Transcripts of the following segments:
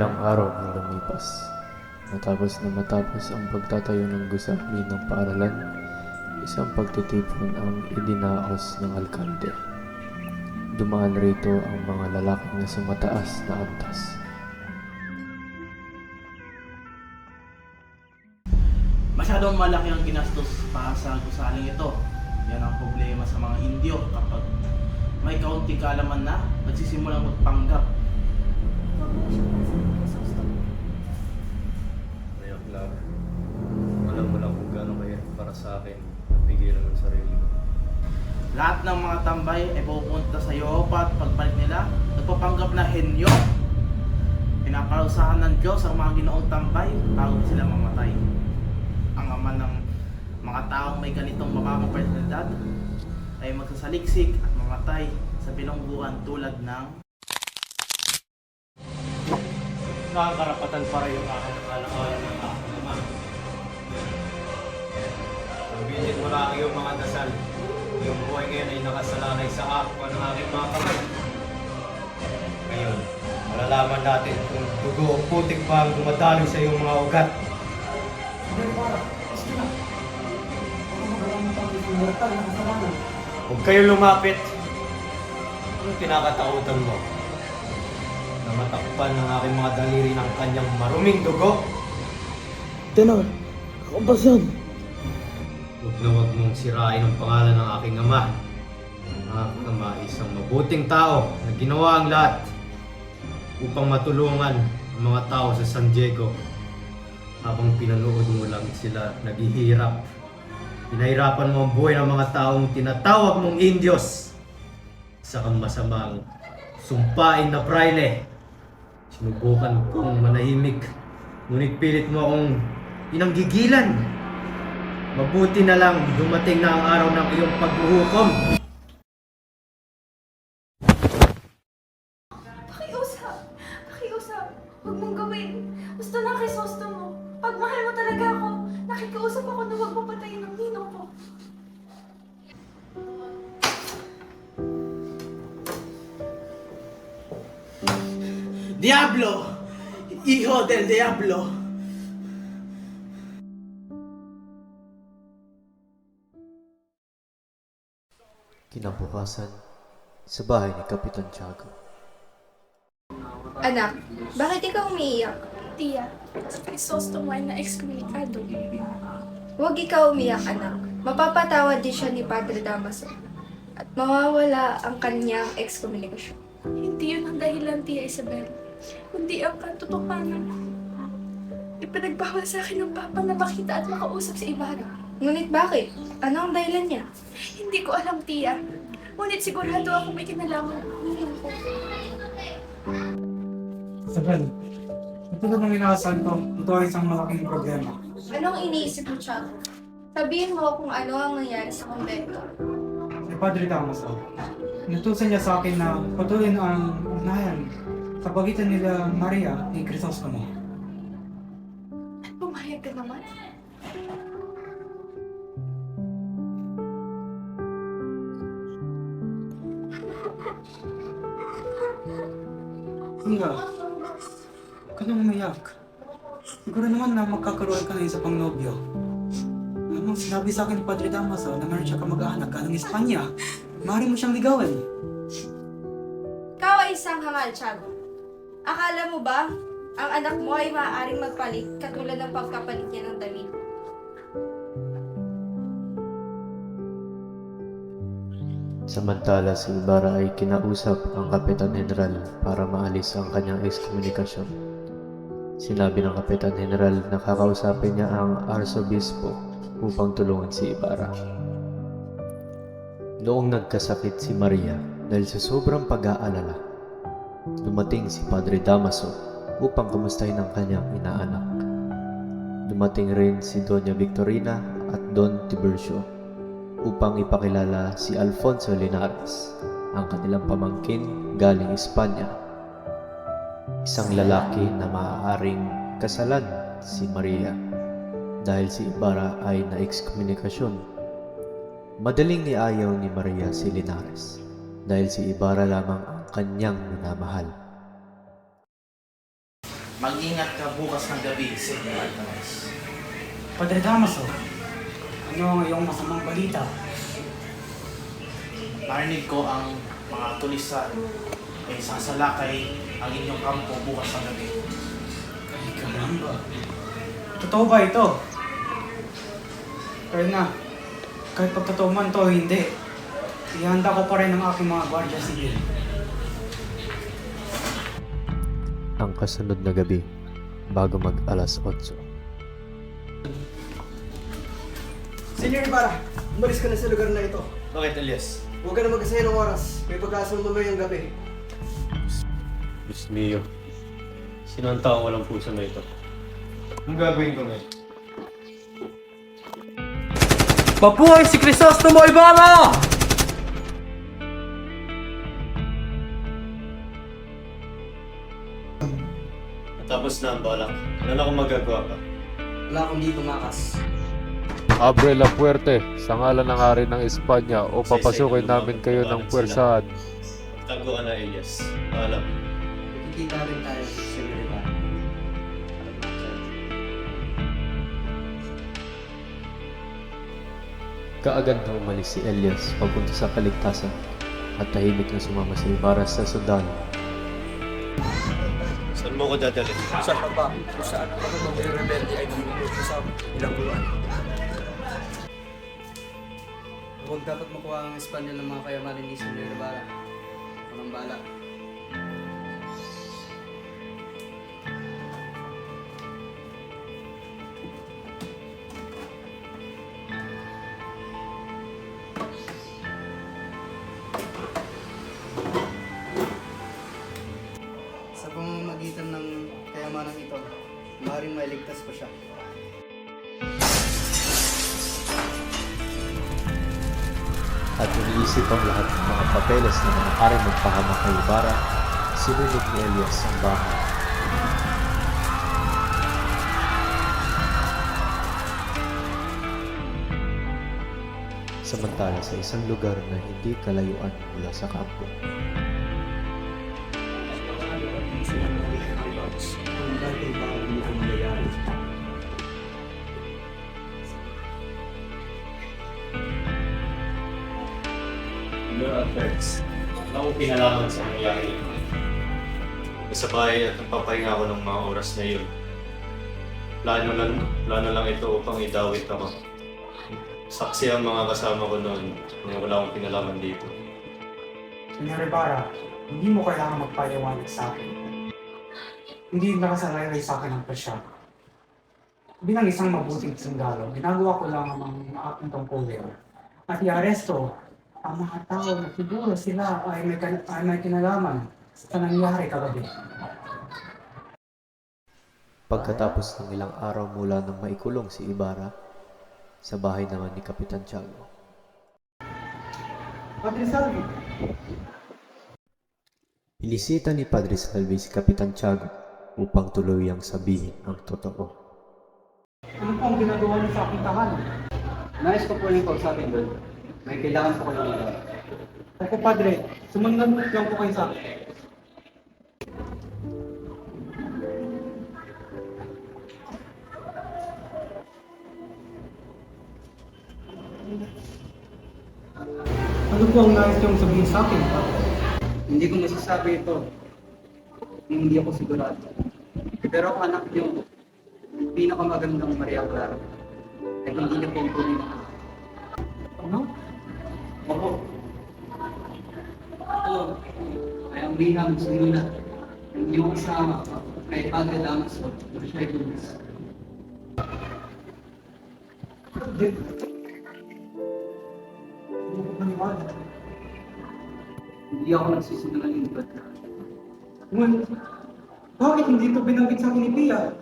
Ilang araw na lumipas. Matapos ang pagtatayo ng gusali ng paaralan, isang pagtitipon ang idinaos ng alkalde. Dumaan rito ang mga lalaking nasa mataas na antas. Masyadong malaki ang ginastos para sa gusaling ito. Yan ang problema sa mga Indio kapag may kaunting kaalaman na, nagsisimulang magpanggap. Kaya Clark, alam mo lang kung gano'ng mahirap para sa akin at pigilan ang sarili ko. Lahat ng mga tambay ay pupunta sa Europa at pagbalik nila, nagpapanggap na henyo. Pinaparusahan ng Diyos ang mga ginoong tambay bago sila mamatay. Ang ama ng mga taong may ganitong mababang personalidad ay magsasaliksik at mamatay sa bilangguan tulad ng Nakakarapatan para yung akin ang alakalan ng aking ama. Pagbitin mo lang iyong mga dasal. Yung buhay ngayon ay nakasalalay sa akwa ng aking mga kamay. Ngayon, malalaman natin kung dugo o putik pa ang dumadaloy sa iyong mga ugat. Huwag kayo lumapit. Anong kinakatakutan mo? Na matakpan ng aking mga daliri ng kanyang maruming dugo? Tenor, ako ba yan? Huwag na huwag mong sirain ang pangalan ng aking ama. Ang aking ama ay isang mabuting tao na ginawa ang lahat upang matulungan ang mga tao sa San Diego habang pinanood mo lang sila naghihirap. Pinahirapan mo ang buhay ng mga taong tinatawag mong Indios sa masamang sumpain na praile. Sinubukan kong manahimik, ngunit pilit mo akong inanggigilan. Mabuti na lang dumating na ang araw ng iyong paghuhukom. Pakiusap. Huwag mong gawin. Gusto ng Krisosto mo. Pag mahal mo talaga ako, nakikiusap ako na huwag papatayin ng ninong ko. Diablo! Hijo del Diablo! Kinabukasan, sa bahay ni Kapitan Tiago. Anak, bakit ikaw umiiyak? Tia, si Krisosto mo ay na-excommunicado. Huwag ikaw umiyak, anak. Mapapatawad din siya ni Padre Damaso. At mawawala ang kanyang excommunication. Hindi yun ang dahilan, Tia Isabel. Kundi ang katotohanan. Ipinagbawal sa akin ng Papa na makita at makausap si Ibarra. Ngunit bakit? Ano ang dahilan niya? Hindi ko alam, Tia. Ngunit sigurado ako may kinalaman ang ninong ko. Isabel, ito na nang inaasahan ko. Ito ay isang malaking problema. Anong iniisip mo, Tiago? Sabihin mo kung ano ang nangyari sa kumbento. Si Padre Damaso, inutusan niya sa akin na patuloyin ang ugnayan sa pagitan nila Maria ni Crisostomo. At pumayag ka naman. Inga, huwag ka nang umiyak. Siguro naman na magkakaroon ka na isa pang nobyo. Alam mo, sinabi sa akin ni Padre Damaso na meron siya kamag-anak galing Espanya. Maaari mo siyang ligawan. Ikaw ay isang hangal, Tiago. Akala mo ba, ang anak mo ay maaaring magpalit katulad ng pagkapalit niya ng damit? Samantala si Ibarra ay kinausap ang Kapitan General para maalis ang kanyang excommunication. Sinabi ng Kapitan General na kakausapin niya ang Arsobispo upang tulungan si Ibarra. Noong nagkasakit si Maria dahil sa sobrang pag-aalala, dumating si Padre Damaso upang kamustahin ang kanyang inaanak. Dumating rin si Doña Victorina at Don Tiburcio upang ipakilala si Alfonso Linares, ang kanilang pamangkin galing Espanya. Isang lalaki na maaaring kasalan si Maria dahil si Ibarra ay na-excommunikasyon. Madaling niayaw ni Maria si Linares dahil si Ibarra lamang ang kanyang minamahal. Mag-ingat ka bukas ng gabi, Senyor Altamas. Padre Damaso, ano ang iyong masamang balita? Narinig ko ang mga tulisan ay sasalakay ang inyong kampo bukas ng gabi. Ay, karamba. Totoo ba ito? Kaya na, kahit pagtotoo man to o hindi, ihanda ko pa rin ang aking mga gwardiya sibil. Ang kasunod na gabi, bago mag alas 8. Senyor Ibarra, umalis ka na sa lugar na ito. Bakit, Elias? Huwag ka na mag-asaya ng oras. May pag-asang mamayang gabi. Diyos mio. Sino ang taong walang puso na ito? Anong gagawin ko ngayon? Mabuhay si Crisostomo Ibarra! Tapos na ang balak. Ano na akong magagawa pa? Wala akong dito makas. Abre la puerte sa ngalan ng hari ng Espanya o papasukin namin kayo ng puwersahan. Tago ka na, Elias. Alam. Nakikita rin tayo, Senyor Ibarra. Kaagad na umalis si Elias papunta sa kaligtasan at tahimik na sumama si Ibarra sa sundalo. Saan mo ko dadalhin? Sa baba, kung saan ako mga rebelde ay namumuto sa ilang buwan. Huwag dapat makuha ang Espanya ng mga kayamanan ni Senyor Ibarra. Walang bala. Sa pamamagitan ng kayamanan ito, maaaring mailigtas pa siya. At iniisip ang lahat ng mga papeles na maaaring magpahamak kay Ibarra, sinunod ni Elias ang bahay. Samantala sa isang lugar na hindi kalayuan mula sa kampo, Your affairs. Wala akong kinalaman sa nangyayari. Sa bahay at nagpapahinga ako ng mga oras na yun. Plano lang ito upang idawit ako. Saksi ang mga kasama ko noon na wala akong kinalaman dito. Senyor Ibarra, hindi mo kailangan magpaliwanag sa akin. Hindi nakasalaylay sa akin ang pasya. Bilang isang mabuting sundalo, ginagawa ko lang ang aking tungkulin. At i-aresto ang mga tao na siguro sila ay may kinalaman sa nangyari kagabi. pagkatapos ng ilang araw mula nang maikulong si Ibarra, sa bahay naman ni Kapitan Tiago. Padre Salvi, Inisita ni Padre Salvi si Kapitan Tiago upang tuluyang sabihin ang totoo. ano po ang ginagawa niyo sa aking tahanan? Nais ko po rin kausapin doon. May kailangan po kayo nila. Ako, Padre, sumunod lang po kayo sa akin. Ano po ang nais niyong sabihin sa akin, Padre? Hindi ko masasabi ito. Hindi ako sigurado. Pero ang anak niyo, pinakamagandang Maria Clara. Ay hindi na po ang tunay na anak. Ano? Opo. Ito ay ang binang sinuna ng iyong kasama kay Padre Damaso na siya ay Luis. Hindi. Hindi ko paniwala. Hindi ako nagsisinungaling ba? Ngunit, bakit hindi ito binanggit sa akin ni Pia?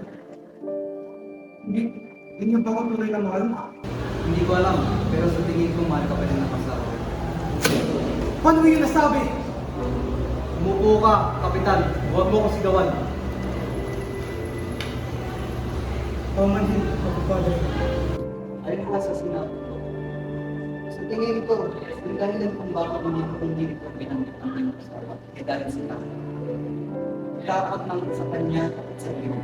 Hindi niya ba ako tunay na mahal? Hindi ko alam, pero sa tingin ko mahal ka pa rin ng asawa. Paano mo yun nasabi? Umupo ka, Kapitan. Huwag mo ko sigawan. Pamanhin ako, Padre. Ayon ko sa sinabi ko. Sa tingin ko, yung dahilan kung bakit hindi ko binanggit ang iyong asawa ay dahil sa tatay. dapat nang sa kanya at sa iyo.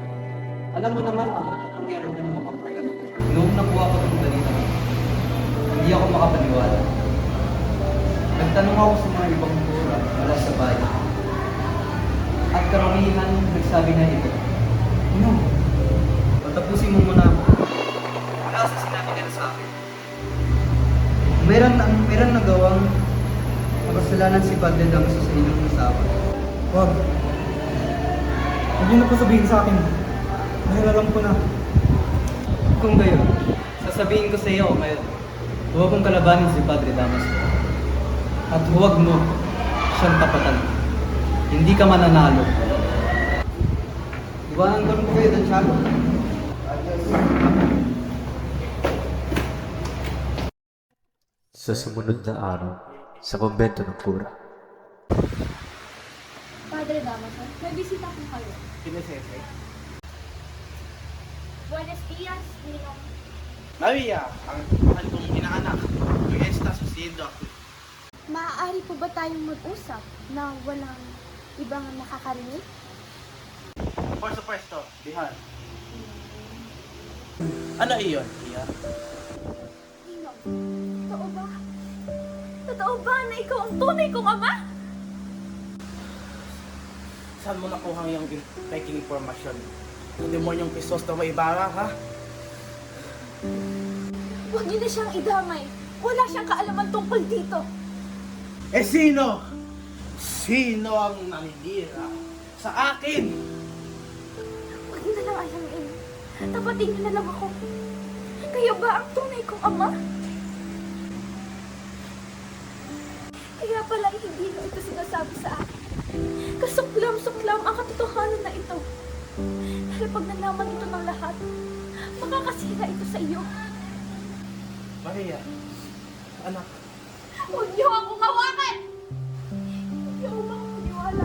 Alam mo naman ang nangyari ng mga kapatid. Noong nakuha ko ng balita, hindi ako makapaniwala. Nagtanong ako sa mga ibang kultura mula sa bayan. At karamihan nagsabi na ito. Ano? Patapusin mo muna ako. Wala sa sinabi nila sa akin. Meron nagawang makasalanan si Padre Damaso sa inyong asawa. Wag. Huwag niyo na po sabihin sa akin. Dahil alam ko na. Kung gayon, sasabihin ko sa iyo ngayon, huwag mong kalabanin si Padre Damaso. At huwag mo siyang tapatan. Hindi ka mananalo. Iwanan ko rin kayo, Don Tiago. Sa sumunod na araw, sa kumbento ng kura, Padre Damaso, may bisita po kayo. Pinesese. Buenos dias, Ninong. Maria, ang mahal kong inaanak. Fiesta sucedido ako. Maaari po ba tayong mag-usap na walang ibang nakakarinig? Por supuesto, Bihar. Ano iyon, Iya? Ninong, totoo ba? Totoo ba na ikaw ang tunay kong ama? Saan mo nakuha yung peking informasyon? Yung demonyong Pisos na may Ibarra, ha? Huwag niyo na siyang idamay. Wala siyang kaalaman tungkol dito. Eh sino? Sino ang naninira sa akin? Huwag niyo na lang alamin. Tapatin niyo na lang ako. Kayo ba ang tunay kong ama? Kaya pala hindi niyo ito sinasabi sa akin. Kasuklam-suklam ang katotohanan na ito. Dahil pag nalaman ito ng lahat, makakasira ito sa iyo. Maria, anak, Huwag niyo akong hawakan! Hindi ako makapaniwala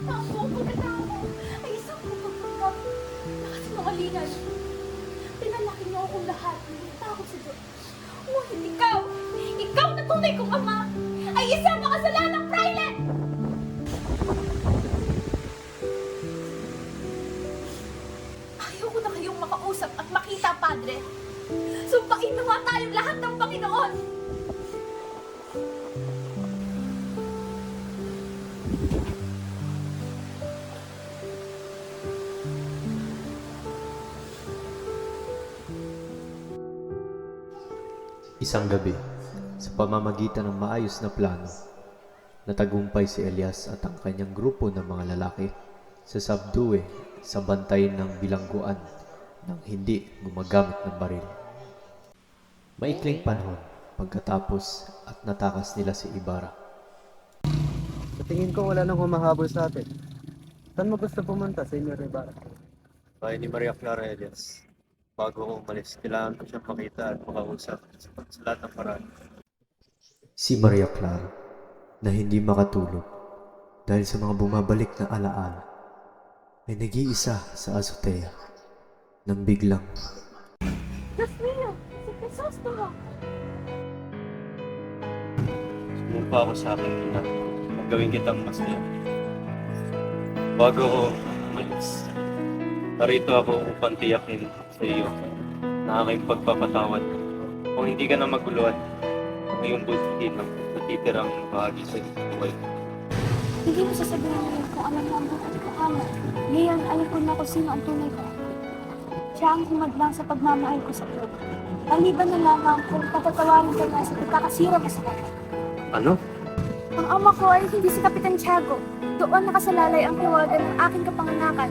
na ang buong pagkatao ko ay isang pagpagpanggap na kasinungalingan. Pinalaki niyo akong lahat ng takot sa Diyos. Ngunit ikaw na tunay kong ama, ay isang makasalanang praile! Ayaw ko na kayong makausap at makita, Padre. Sumpain na nga tayong lahat ng Panginoon! isang gabi, sa pamamagitan ng maayos na plano, natagumpay si Elias at ang kanyang grupo ng mga lalaki sa Sabdue sa bantay ng bilangguan nang hindi gumagamit ng baril. Maikling panahon pagkatapos at natakas nila si Ibarra. Sa tingin ko wala nang humahabol sa atin. Saan mo gusto pumunta, Senyor Ibarra? Bahay ni Maria Clara Elias. Bago ako umalis, kailangan ko siyang makita at makausap sa lahat ng paraan. Si Maria Clara na hindi makatulog dahil sa mga bumabalik na alaala ay nag-iisa sa azotea nang biglang Dios mío, si Crisostomo! sumumpa ako sa akin na magawin kitang masaya. Bago ako umalis, narito ako upang tiyakin sa iyo na aking pagpapatawad. Kung hindi ka na maguluhan, ngayong buti ng natitirang bahagi sa buhay. Hindi mo sasabihin ngayon kung alam mo ang buhay ko kamo. Ngayon, alam ko na kung sino ang tunay ko. Siya ang humadlang sa pagmamahal ko sa iyo. Maliban na lamang kung patatawarin ka niya sa pagkakasira mo sa kanya. Ano? Ang ama ko ay hindi si Kapitan Tiago. Doon nakasalalay ang kawagan ng aking kapanganakan.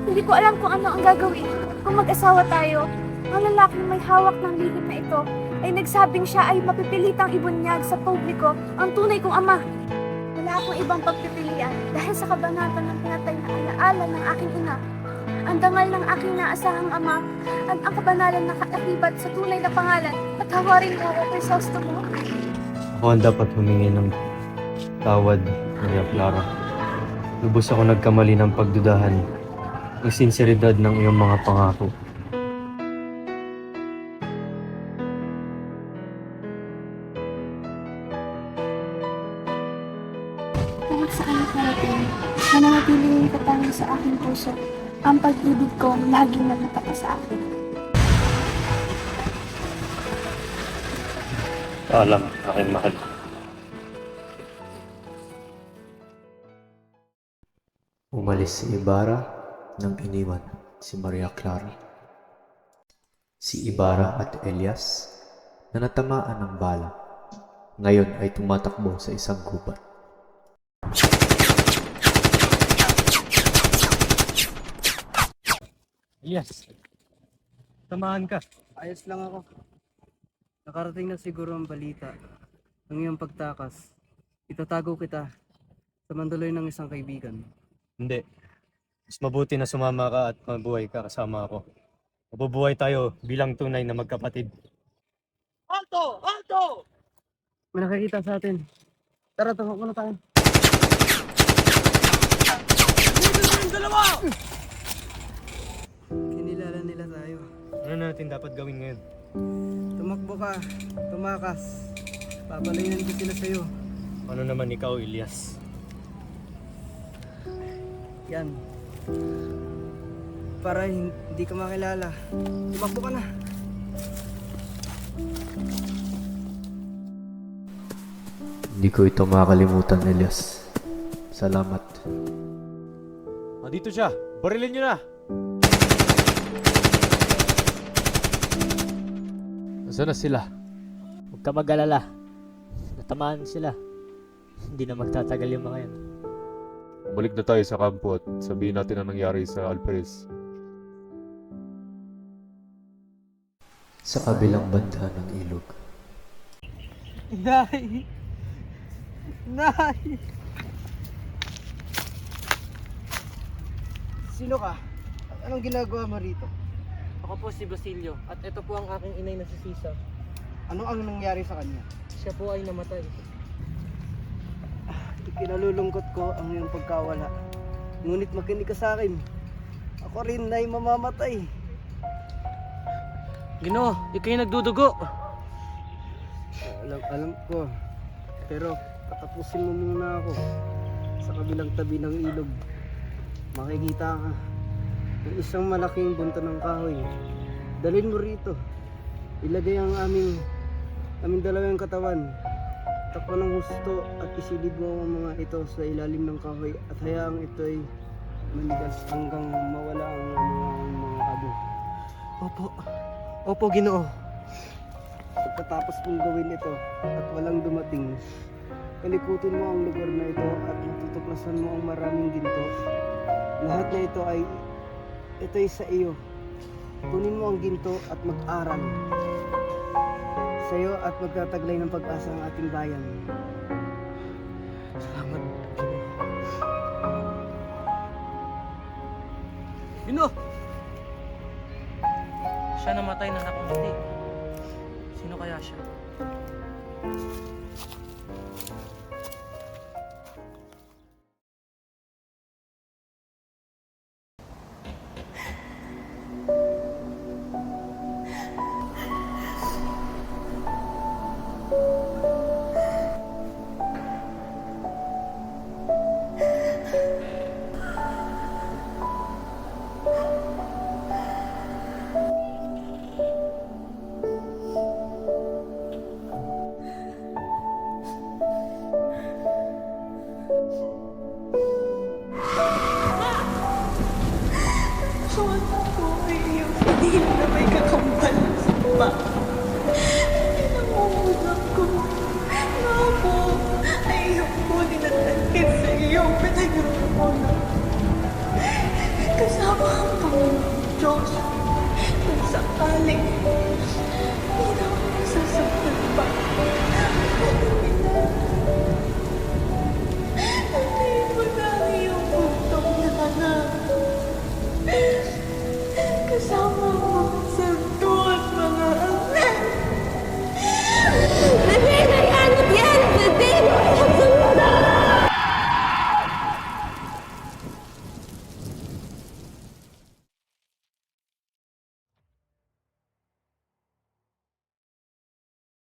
Hindi ko alam kung ano ang gagawin. Kung mag-asawa tayo, ang lalaking may hawak ng lihim na ito ay nagsabing siya ay mapipilitang ibunyag sa publiko ang tunay kong ama. Wala akong ibang pagpipilian dahil sa kabanatan ng pinatay na alaala ng aking ina, ang dangal ng aking naasahang ama, at ang kabanalan na kaakibat sa tunay na pangalan. Patawarin mo ako, Crisostomo. Ako ang dapat humingi ng tawad, Maria Clara. Lubos ako nagkamali ng pagdudahan ng sinseridad ng iyong mga pangako. saan narating, mananatiling katangi sa aking puso ang pag-ibig kong laging namatapat sa akin. Paalam, aking mahal. Umalis si Ibarra nang iniwan si Maria Clara. Si Ibarra at Elias na natamaan ng bala, ngayon ay tumatakbo sa isang gubat. Yes. Samahan ka. Ayos lang ako. Nakarating na siguro ang balita ng iyong pagtakas. Itatago kita sa manduloy ng isang kaibigan. Hindi. Mas mabuti na sumama ka at mabuhay ka kasama ako. Mabubuhay tayo bilang tunay na magkapatid. May nakakita sa atin. Tara, tumakbo na tayo. Kinilala nila tayo. Ano natin dapat gawin ngayon? Tumakbo ka, tumakas. Papalayan ko sila sa'yo. Ano naman ikaw, Elias? Yan. Para hindi ka makilala. Tumakbo ka na. Hindi ko ito makakalimutan, Elias. Salamat. Dito siya! Barilin niyo na! Nasaan na sila? Huwag ka mag-alala. Natamaan sila. Hindi na magtatagal yung mga yan. Balik na tayo sa kampo at sabihin natin ang nangyari sa Alperes. Sa kabilang banda ng ilog, Nay! Nay! Sino ka? Anong ginagawa mo rito? Ako po si Basilio at ito po ang aking inay na si Sisa. Ano ang nangyari sa kanya? Siya po ay namatay. Ikinalulungkot ko ang iyong pagkawala. Ngunit makinig ka sa akin. Ako rin ay mamamatay. Ginoo, ikay nagdudugo. Alam ko. Pero patapusin mo muna ako. Sa kabilang tabi ng ilog. Makikita ka ng isang malaking bunto ng kahoy. Dalhin mo rito. Ilagay ang aming dalawang katawan. Takpan ng husto at isilid mo ang mga ito sa ilalim ng kahoy at hayaang ito'y manigas hanggang mawala ang mga abo. Opo, Ginoo. Pagkatapos mong gawin ito at walang dumating, kalikutin mo ang lugar na ito at matutuklasan mo ang maraming ginto. Lahat na ito'y sa iyo. Kunin mo ang ginto at mag-aral sa iyo at magtataglay ng pag-asa ang ating bayan. Salamat, Ginoo. Siya namatay na nakangiti. Sino kaya siya? Kasama ang Panginoon Diyos kung sakaling